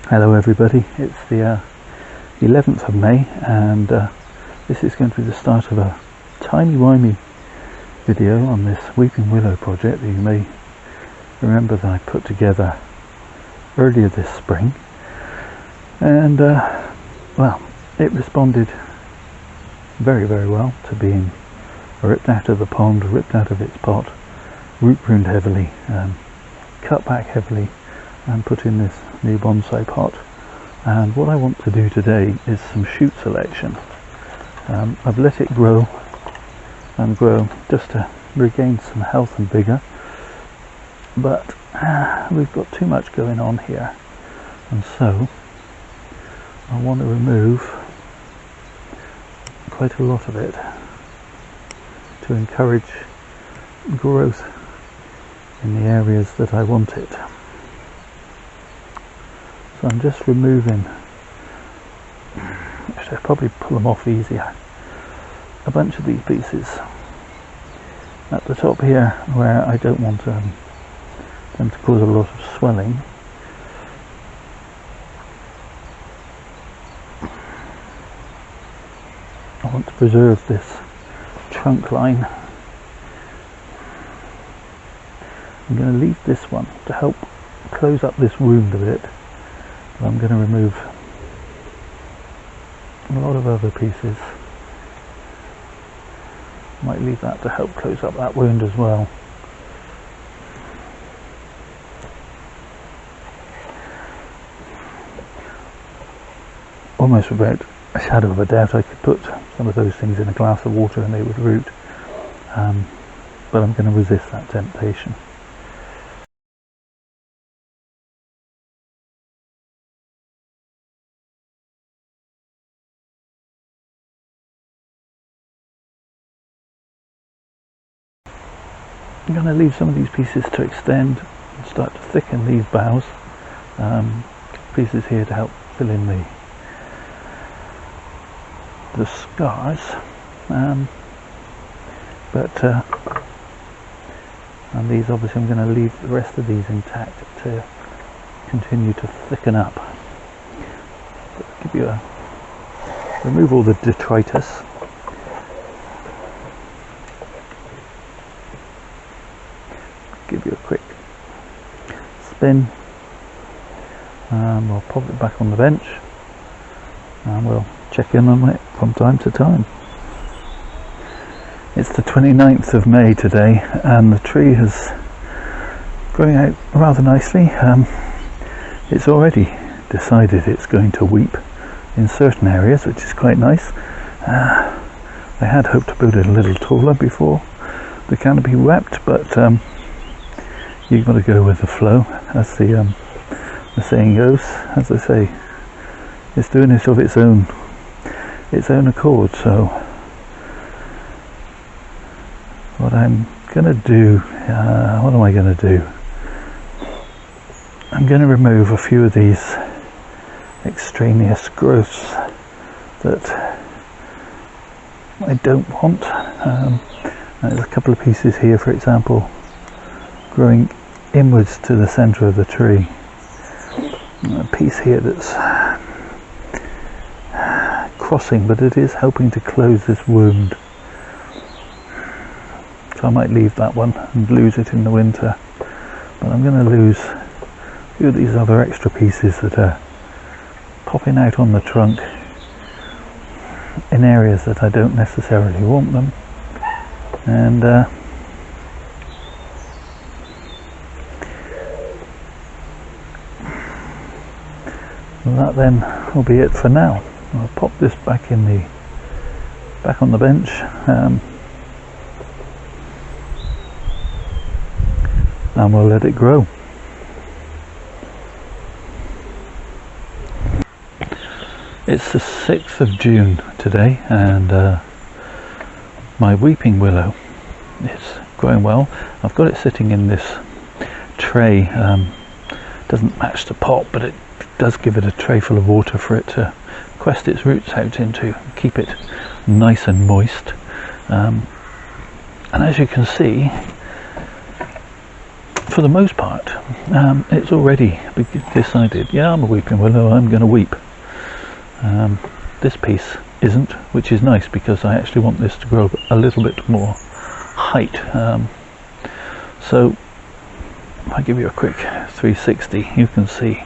Hello everybody, it's the 11th of May and this is going to be the start of a timey-wimey video on this Weeping Willow project that you may remember that I put together earlier this spring. And well, it responded very well to being ripped out of the pond, ripped out of its pot, root pruned heavily, cut back heavily and put in this new bonsai pot. And what I want to do today is some shoot selection. I've let it grow and grow just to regain some health and vigour, but we've got too much going on here, and so I want to remove quite a lot of it to encourage growth in the areas that I want it. So I'm just removing, I should probably pull them off easier, a bunch of these pieces at the top here where I don't want them to cause a lot of swelling. I want to preserve this trunk line. I'm going to leave this one to help close up this wound a bit. I'm going to remove a lot of other pieces. Might leave that to help close up that wound as well. Almost without a shadow of a doubt I could put some of those things in a glass of water and they would root, but I'm going to resist that temptation. I'm going to leave some of these pieces to extend and start to thicken these boughs. Pieces here to help fill in the scars, and these obviously I'm going to leave the rest of these intact to continue to thicken up. So give you remove all the detritus. Give you a quick spin, and we'll pop it back on the bench and we'll check in on it from time to time. It's the 29th of May today and the tree is growing out rather nicely. It's already decided it's going to weep in certain areas, which is quite nice. I had hoped to build it a little taller before the canopy wept, but you've got to go with the flow, as the saying goes. As I say, it's doing it of its own accord. So what I'm going to do, what am I going to do? I'm going to remove a few of these extraneous growths that I don't want. There's a couple of pieces here, for example, growing inwards to the centre of the tree. A piece here that's crossing, but it is helping to close this wound. So I might leave that one and lose it in the winter, but I'm going to lose a few of these other extra pieces that are popping out on the trunk in areas that I don't necessarily want them, and that then will be it for now. I'll pop this back on the bench, and we'll let it grow. It's the 6th of June today, and my Weeping Willow is growing well. I've got it sitting in this tray. Doesn't match the pot, but it does give it a tray full of water for it to quest its roots out into, keep it nice and moist. And as you can see, for the most part, it's already decided, yeah, I'm a weeping willow, I'm going to weep. This piece isn't, which is nice because I actually want this to grow a little bit more height. So if I give you a quick 360, you can see,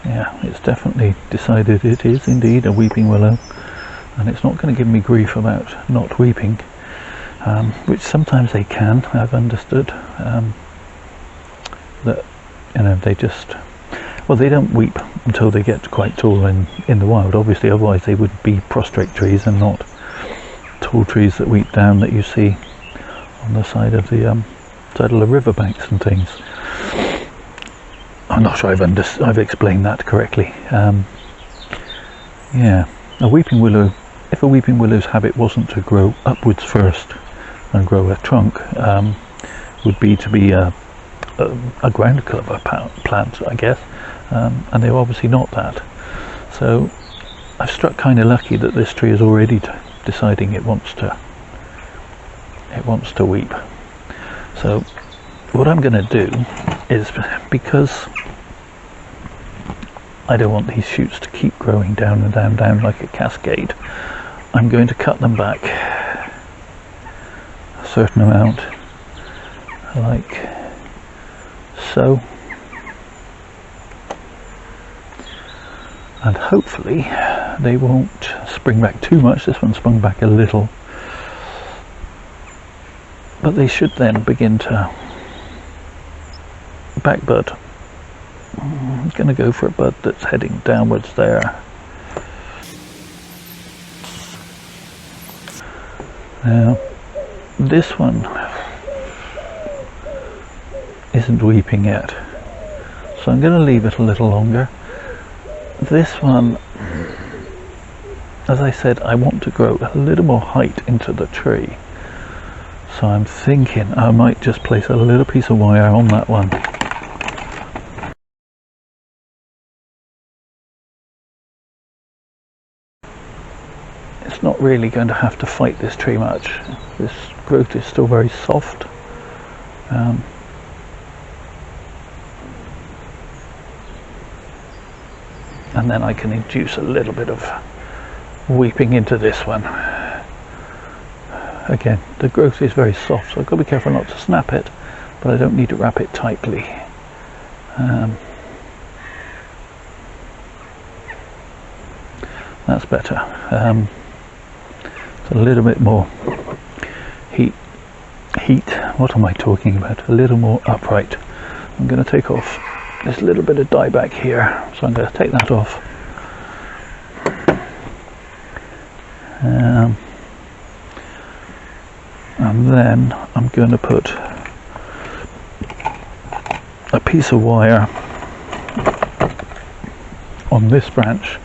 yeah, it's definitely decided it is indeed a weeping willow, and it's not going to give me grief about not weeping, which sometimes they can. I've understood that, you know, they just, well, they don't weep until they get quite tall in the wild, obviously, otherwise they would be prostrate trees and not tall trees that weep down that you see on the side of the riverbanks and things. I'm not sure I've explained that correctly. Yeah, a weeping willow, if a weeping willow's habit wasn't to grow upwards first and grow a trunk, would be to be a ground cover plant, I guess, and they're obviously not that. So I've struck kind of lucky that this tree is already deciding it wants to weep. So what I'm going to do is, because I don't want these shoots to keep growing down and down, down like a cascade, I'm going to cut them back a certain amount, like so, and hopefully they won't spring back too much. This one sprung back a little, but they should then begin to back bud. I'm going to go for a bud that's heading downwards there. Now this one isn't weeping yet, so I'm going to leave it a little longer. This one, as I said, I want to grow a little more height into the tree, so I'm thinking I might just place a little piece of wire on that one. It's not really going to have to fight this tree much. This growth is still very soft. And then I can induce a little bit of weeping into this one. Again, the growth is very soft, so I've got to be careful not to snap it, but I don't need to wrap it tightly. That's better. It's a little bit more heat, what am I talking about? A little more upright. I'm going to take off this little bit of dye back here, so I'm going to take that off. And then I'm going to put a piece of wire on this branch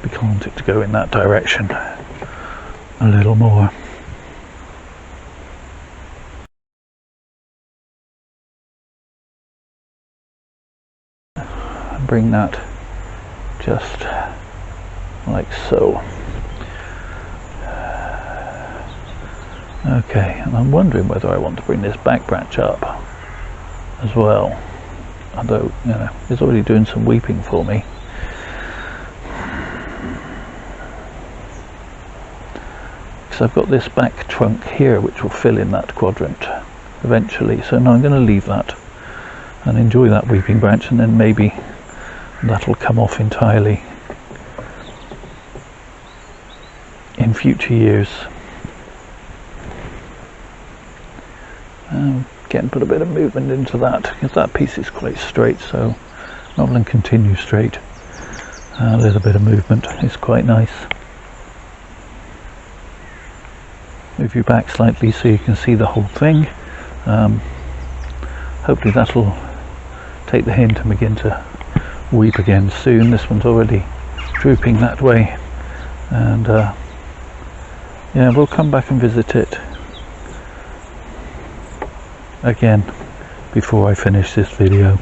because I want it to go in that direction a little more. Bring that just like so. Okay, and I'm wondering whether I want to bring this back branch up as well, although, you know, it's already doing some weeping for me. Because I've got this back trunk here which will fill in that quadrant eventually, so now I'm going to leave that and enjoy that weeping branch, and then maybe that'll come off entirely in future years. Again, put a bit of movement into that because that piece is quite straight, so rather than continue straight, a little bit of movement is quite nice. Move your back slightly so you can see the whole thing. Hopefully that'll take the hint and begin to weep again soon. This one's already drooping that way, and yeah, we'll come back and visit it again before I finish this video.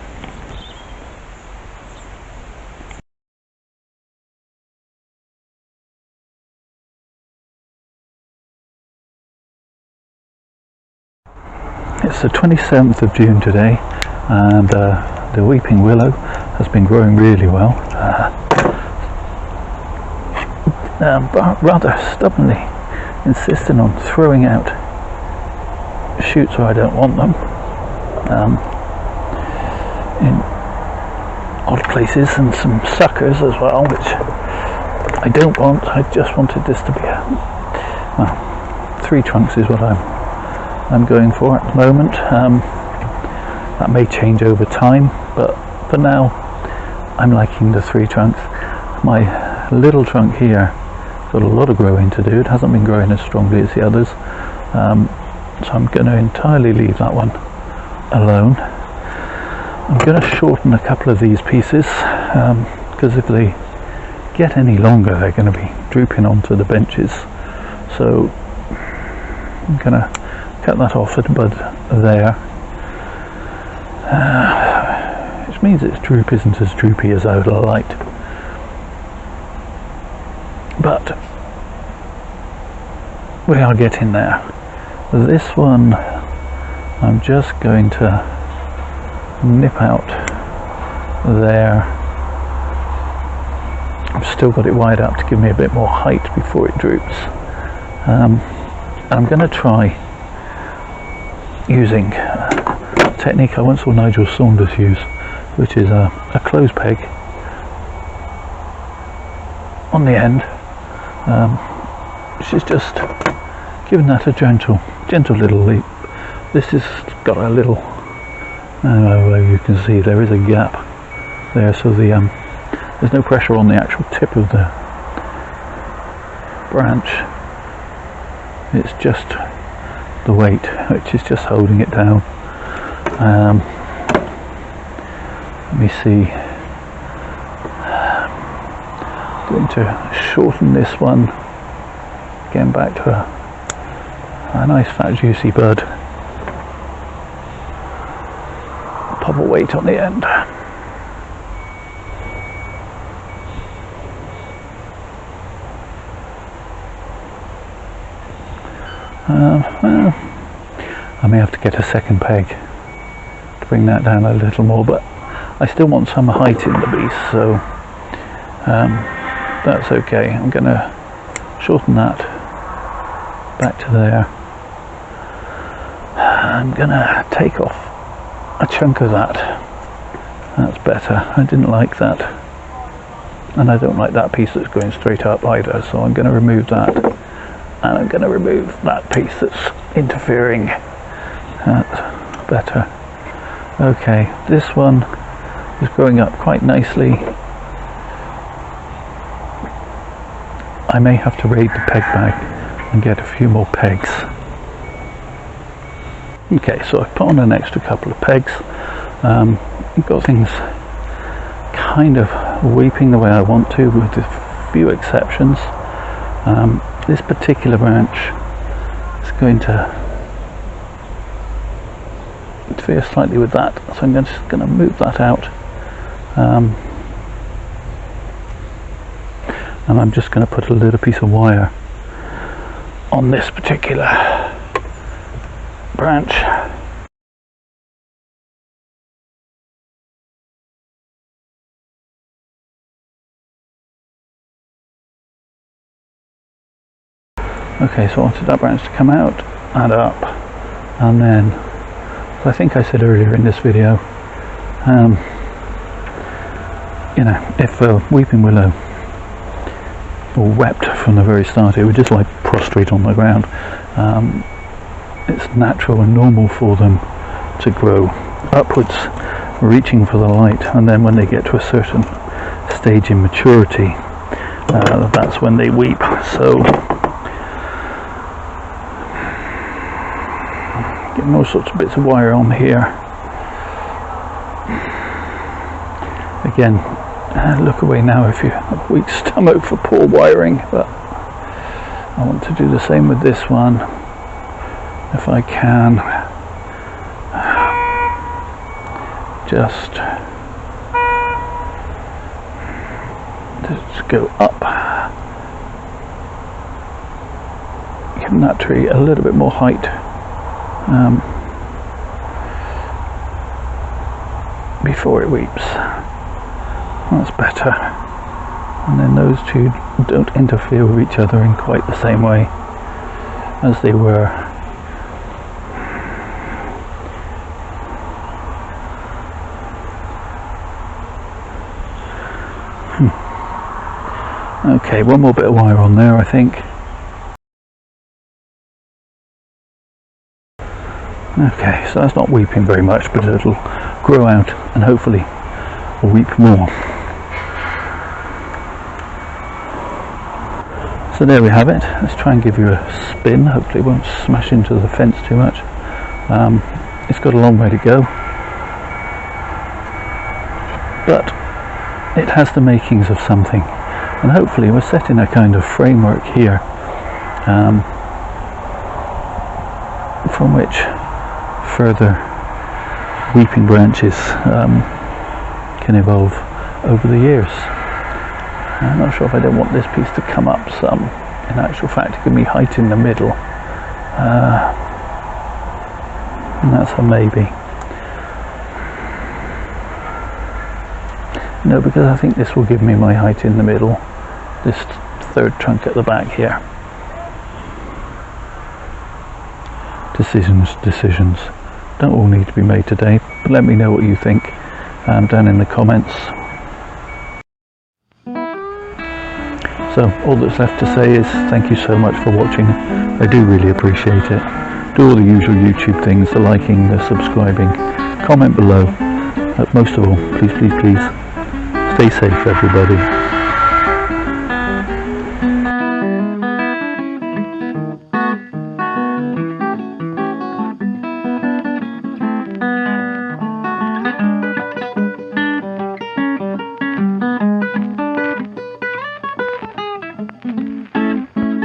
It's it's the 27th of June today, and the weeping willow has been growing really well, but rather stubbornly insisting on throwing out shoots where I don't want them, in odd places, and some suckers as well, which I don't want. I just wanted this to be well, 3 trunks is what I'm going for at the moment. That may change over time, but for now I'm liking the 3 trunks. My little trunk here got a lot of growing to do. It hasn't been growing as strongly as the others, so I'm going to entirely leave that one alone. I'm going to shorten a couple of these pieces, because if they get any longer they're going to be drooping onto the benches, so I'm going to cut that off at bud there, which means its droop isn't as droopy as I would have liked, but we are getting there. This one I'm just going to nip out there. I've still got it wide up to give me a bit more height before it droops, and I'm going to try using a technique I once saw Nigel Saunders use, which is a clothes peg on the end, which is just giving that a gentle little leap. This has got a little, you can see there is a gap there, so there's no pressure on the actual tip of the branch. It's just the weight which is just holding it down. Let me see. Going to shorten this one, getting back to a nice fat juicy bud. Pop a weight on the end. I may have to get a second peg to bring that down a little more, but I still want some height in the beast, so that's okay. I'm going to shorten that back to there. I'm going to take off a chunk of that. That's better. I didn't like that, and I don't like that piece that's going straight up either, so I'm going to remove that, and I'm going to remove that piece that's interfering. That's better. Okay, this one is growing up quite nicely. I may have to raid the peg bag and get a few more pegs. Okay, so I've put on an extra couple of pegs. I've got things kind of weeping the way I want to, with a few exceptions. This particular branch is going to interfere slightly with that, so I'm just going to move that out, and I'm just going to put a little piece of wire on this particular branch. Okay, so I wanted that branch to come out and up, and then, as I think I said earlier in this video, you know, if a weeping willow wept from the very start, it would just lie prostrate on the ground. It's natural and normal for them to grow upwards, reaching for the light, and then when they get to a certain stage in maturity, that's when they weep. So getting all sorts of bits of wire on here. Again, look away now if you have a weak stomach for poor wiring, but I want to do the same with this one if I can. Just go up, giving that tree a little bit more height. before it weeps. That's better. And then those two don't interfere with each other in quite the same way as they were. Okay, one more bit of wire on there, I think. Okay, so that's not weeping very much, but it'll grow out and hopefully weep more. So there we have it. Let's try and give you a spin. Hopefully it won't smash into the fence too much. It's got a long way to go, but it has the makings of something, and hopefully we're setting a kind of framework here from which further weeping branches can evolve over the years. I'm not sure if I don't want this piece to come up some. In actual fact, it can be height in the middle, and that's a maybe. No, because I think this will give me my height in the middle, this third trunk at the back here. Decisions don't all need to be made today, but let me know what you think down in the comments. So all that's left to say is thank you so much for watching. I do really appreciate it. Do all the usual YouTube things, the liking, the subscribing, comment below. Most of all, please stay safe, everybody.